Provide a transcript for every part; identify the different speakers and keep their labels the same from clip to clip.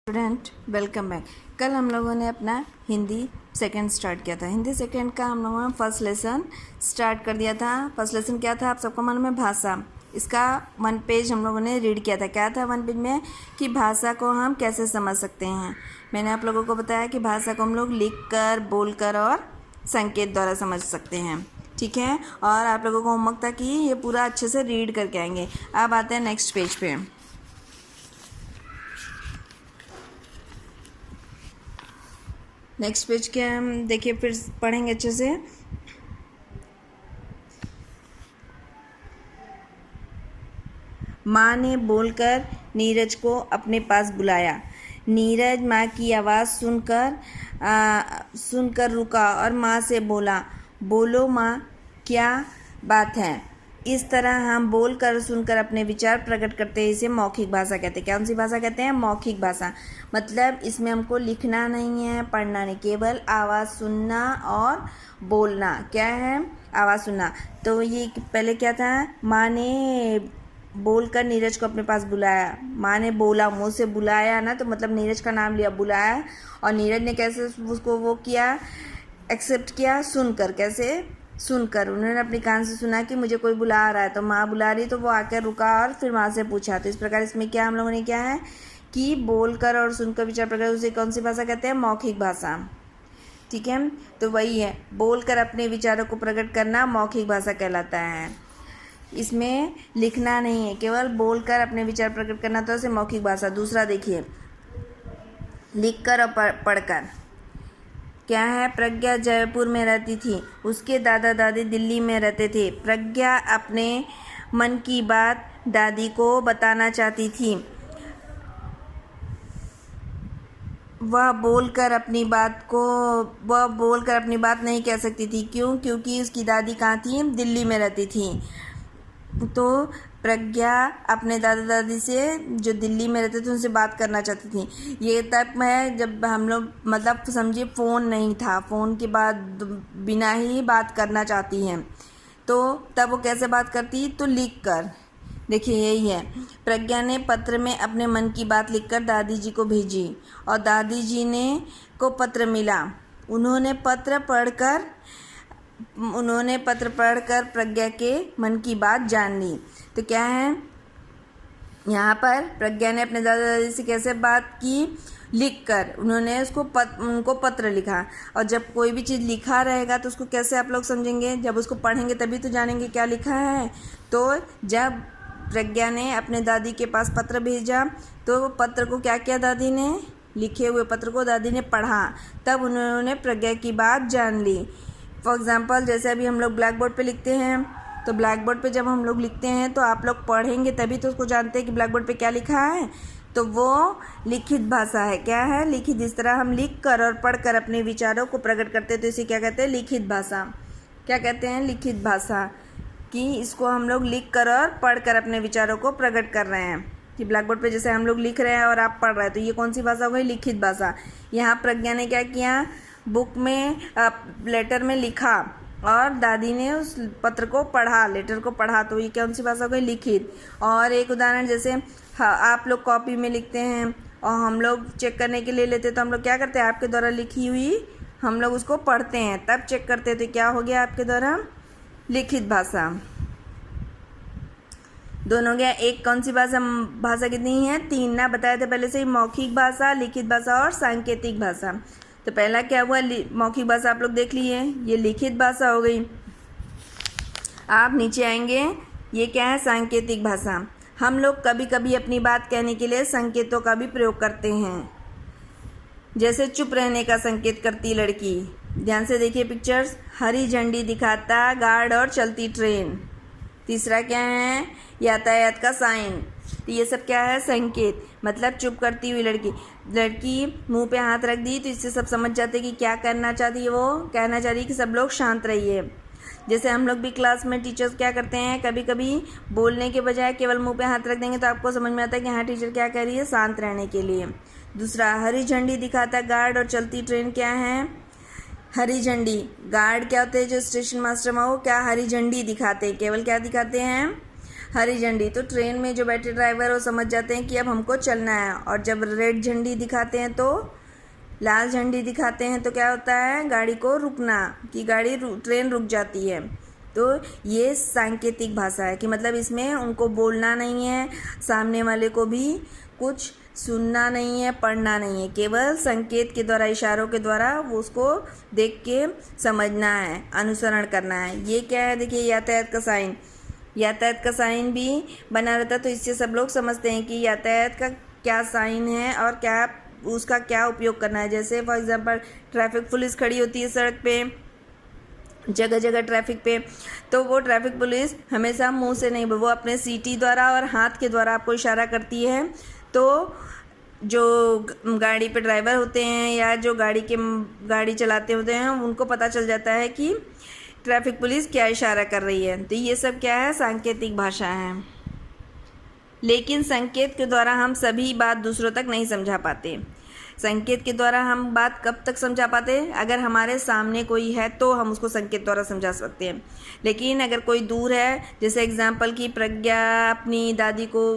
Speaker 1: Student welcome back. कल हम लोगों ने अपना हिंदी सेकंड स्टार्ट किया था। हिंदी सेकंड का हम लोगों ने फर्स्ट लेसन स्टार्ट कर दिया था। फर्स्ट लेसन क्या था आप सबको मालूम है, भाषा। इसका 1 पेज हम लोगों ने रीड किया था। क्या था 1 पेज में कि भाषा को हम कैसे समझ सकते हैं। मैंने आप लोगों को बताया कि भाषा को हम लोग लिख कर, बोल कर और संकेत द्वारा समझ सकते हैं। ठीक है, और आप लोगों को होमवर्क था कि ये पूरा अच्छे से रीड करके आएंगे। अब आते हैं नेक्स्ट पेज पे। नेक्स्ट पेज के हम देखिए फिर पढ़ेंगे अच्छे से। माँ ने बोलकर नीरज को अपने पास बुलाया। नीरज माँ की आवाज़ सुनकर रुका और माँ से बोला, बोलो माँ, क्या बात है। इस तरह हम बोलकर और सुनकर अपने विचार प्रकट करते हैं। इसे मौखिक भाषा कहते हैं। कौन सी भाषा कहते हैं? मौखिक भाषा। मतलब इसमें हमको लिखना नहीं है, पढ़ना नहीं, केवल आवाज़ सुनना और बोलना। क्या है? आवाज़ सुनना। तो ये पहले क्या था, माँ ने बोलकर नीरज को अपने पास बुलाया। माँ ने बोला, मुँह से बुलाया ना, तो मतलब नीरज का नाम लिया, बुलाया। और नीरज ने कैसे उसको वो किया, एक्सेप्ट किया? सुनकर। कैसे? सुनकर। उन्होंने अपने कान से सुना कि मुझे कोई बुला रहा है, तो माँ बुला रही, तो वो आकर रुका और फिर माँ से पूछा। तो इस प्रकार इसमें क्या हम लोगों ने क्या है कि बोलकर और सुनकर विचार प्रकट, उसे कौन सी भाषा कहते हैं? मौखिक भाषा। ठीक है, तो वही है, बोलकर अपने विचारों को प्रकट करना मौखिक भाषा कहलाता है। इसमें लिखना नहीं है, केवल बोलकर अपने विचार प्रकट करना, तो उसे मौखिक भाषा। दूसरा देखिए, लिखकर और पढ़कर। क्या है? प्रज्ञा जयपुर में रहती थी, उसके दादा दादी दिल्ली में रहते थे। प्रज्ञा अपने मन की बात दादी को बताना चाहती थी। वह बोलकर अपनी बात नहीं कह सकती थी। क्यों? क्योंकि उसकी दादी कहाँ थी? दिल्ली में रहती थी। तो प्रज्ञा अपने दादा दादी से जो दिल्ली में रहते थे उनसे बात करना चाहती थी। ये तब है जब हम लोग मतलब समझिए फ़ोन नहीं था, फ़ोन के बाद बिना ही बात करना चाहती हैं, तो तब वो कैसे बात करती? तो लिख कर। देखिए यही है, प्रज्ञा ने पत्र में अपने मन की बात लिखकर दादी जी को भेजी और दादी जी को पत्र मिला। उन्होंने पत्र पढ़कर प्रज्ञा के मन की बात जान ली। तो क्या है यहाँ पर, प्रज्ञा ने अपने दादा दादी से कैसे बात की? लिखकर। उन्होंने उनको पत्र लिखा। और जब कोई भी चीज़ लिखा रहेगा तो उसको कैसे आप लोग समझेंगे? जब उसको पढ़ेंगे तभी तो जानेंगे क्या लिखा है। तो जब प्रज्ञा ने अपने दादी के पास पत्र भेजा, तो पत्र को क्या किया? दादी ने लिखे हुए पत्र को दादी ने पढ़ा, तब उन्होंने प्रज्ञा की बात जान ली। फॉर एग्ज़ाम्पल, जैसे अभी हम लोग ब्लैक बोर्ड पे लिखते हैं, तो ब्लैक बोर्ड पे जब हम लोग लिखते हैं तो आप लोग पढ़ेंगे तभी तो उसको जानते हैं कि ब्लैक बोर्ड पे क्या लिखा है। तो वो लिखित भाषा है। क्या है? लिखित। इस तरह हम लिख कर और पढ़ कर अपने विचारों को प्रकट करते हैं, तो इसे क्या कहते हैं? लिखित भाषा। क्या कहते हैं? लिखित भाषा। कि इसको हम लोग लिख कर और पढ़ कर अपने विचारों को प्रकट कर रहे हैं। कि ब्लैक बोर्ड पे जैसे हम लोग लिख रहे हैं और आप पढ़ रहे हैं, तो ये कौन सी भाषा हो गई? लिखित भाषा। यहाँ प्रज्ञा ने क्या किया? बुक में लेटर में लिखा और दादी ने उस पत्र को पढ़ा, लेटर को पढ़ा, तो ये कौन सी भाषा हो गई? लिखित। और एक उदाहरण, जैसे आप लोग कॉपी में लिखते हैं और हम लोग चेक करने के लिए लेते हैं, तो हम लोग क्या करते हैं? आपके द्वारा लिखी हुई हम लोग उसको पढ़ते हैं, तब चेक करते हैं, तो क्या हो गया आपके द्वारा? लिखित भाषा। दोनों गया। एक कौन सी भाषा कितनी है? 3 ना, बताए थे पहले से ही, मौखिक भाषा, लिखित भाषा और सांकेतिक भाषा। तो पहला क्या हुआ? मौखिक भाषा आप लोग देख लिए, ये लिखित भाषा हो गई। आप नीचे आएंगे, ये क्या है? सांकेतिक भाषा। हम लोग कभी कभी अपनी बात कहने के लिए संकेतों का भी प्रयोग करते हैं। जैसे चुप रहने का संकेत करती लड़की। ध्यान से देखिए पिक्चर्स। हरी झंडी दिखाता गार्ड और चलती ट्रेन। तीसरा क्या है? यातायात का साइन। तो ये सब क्या है? संकेत। मतलब चुप करती हुई लड़की मुंह पे हाथ रख दी, तो इससे सब समझ जाते कि क्या करना चाहती है। वो कहना चाह रही है कि सब लोग शांत रहिए। जैसे हम लोग भी क्लास में टीचर्स क्या करते हैं, कभी कभी बोलने के बजाय केवल मुंह पे हाथ रख देंगे तो आपको समझ में आता है कि हाँ टीचर क्या कह रही है, शांत रहने के लिए। दूसरा, हरी झंडी दिखाता गार्ड और चलती ट्रेन। क्या है? हरी झंडी। गार्ड क्या होते हैं? जो स्टेशन मास्टर में, वो क्या हरी झंडी दिखाते हैं? केवल क्या दिखाते हैं? हरी झंडी, तो ट्रेन में जो बैठे ड्राइवर वो समझ जाते हैं कि अब हमको चलना है, और जब रेड झंडी दिखाते हैं तो लाल झंडी दिखाते हैं तो क्या होता है, गाड़ी को रुकना, कि ट्रेन रुक जाती है। तो ये सांकेतिक भाषा है कि मतलब इसमें उनको बोलना नहीं है, सामने वाले को भी कुछ सुनना नहीं है, पढ़ना नहीं है, केवल संकेत के द्वारा, इशारों के द्वारा वो उसको देख के समझना है, अनुसरण करना है। ये क्या है, देखिए यातायात का साइन, यातायात का साइन भी बना रहता है, तो इससे सब लोग समझते हैं कि यातायात का क्या साइन है और क्या उसका क्या उपयोग करना है। जैसे फॉर एग्जांपल ट्रैफिक पुलिस खड़ी होती है सड़क पे, जगह जगह ट्रैफिक पे, तो वो ट्रैफिक पुलिस हमेशा मुंह से नहीं, वो अपने सीटी द्वारा और हाथ के द्वारा आपको इशारा करती है। तो जो गाड़ी पे ड्राइवर होते हैं या जो गाड़ी चलाते होते हैं उनको पता चल जाता है कि ट्रैफिक पुलिस क्या इशारा कर रही है। तो ये सब क्या है, सांकेतिक भाषा है। लेकिन संकेत के द्वारा हम सभी बात दूसरों तक नहीं समझा पाते। संकेत के द्वारा हम बात कब तक समझा पाते, अगर हमारे सामने कोई है तो हम उसको संकेत द्वारा समझा सकते हैं। लेकिन अगर कोई दूर है, जैसे एग्जाम्पल की प्रज्ञा अपनी दादी को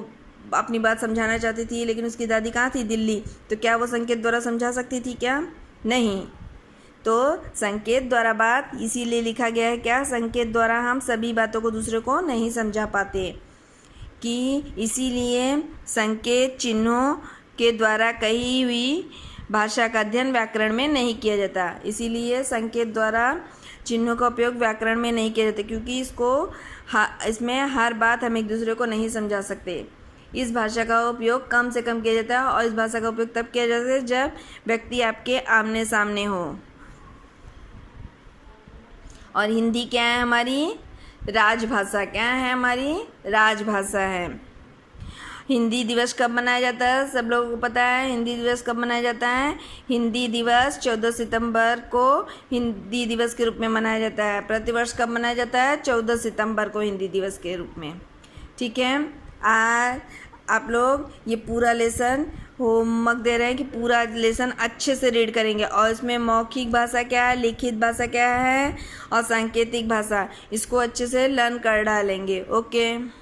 Speaker 1: अपनी बात समझाना चाहती थी, लेकिन उसकी दादी कहाँ थी, दिल्ली, तो क्या वो संकेत द्वारा समझा सकती थी क्या, नहीं। तो संकेत द्वारा बात इसीलिए लिखा गया है, क्या, संकेत द्वारा हम सभी बातों को दूसरे को नहीं समझा पाते, कि इसीलिए संकेत चिन्हों के द्वारा कही हुई भाषा का अध्ययन व्याकरण में नहीं किया जाता। इसीलिए संकेत द्वारा चिन्हों का उपयोग व्याकरण में नहीं किया जाता, क्योंकि इसमें हर बात हम एक दूसरे को नहीं समझा सकते। इस भाषा का उपयोग कम से कम किया जाता है, और इस भाषा का उपयोग तब किया जाता है जब व्यक्ति आपके आमने सामने हो। और हिंदी क्या है हमारी, राजभाषा। क्या है हमारी, राजभाषा है। हिंदी दिवस कब मनाया जाता है, सब लोगों को पता है हिंदी दिवस कब मनाया जाता है। हिंदी दिवस 14 सितंबर को हिंदी दिवस के रूप में मनाया जाता है। प्रतिवर्ष कब मनाया जाता है, 14 सितंबर को हिंदी दिवस के रूप में। ठीक है, आज आप लोग ये पूरा लेसन होमवर्क दे रहे हैं कि पूरा लेसन अच्छे से रीड करेंगे, और इसमें मौखिक भाषा क्या है, लिखित भाषा क्या है और सांकेतिक भाषा, इसको अच्छे से लर्न कर डालेंगे। ओके।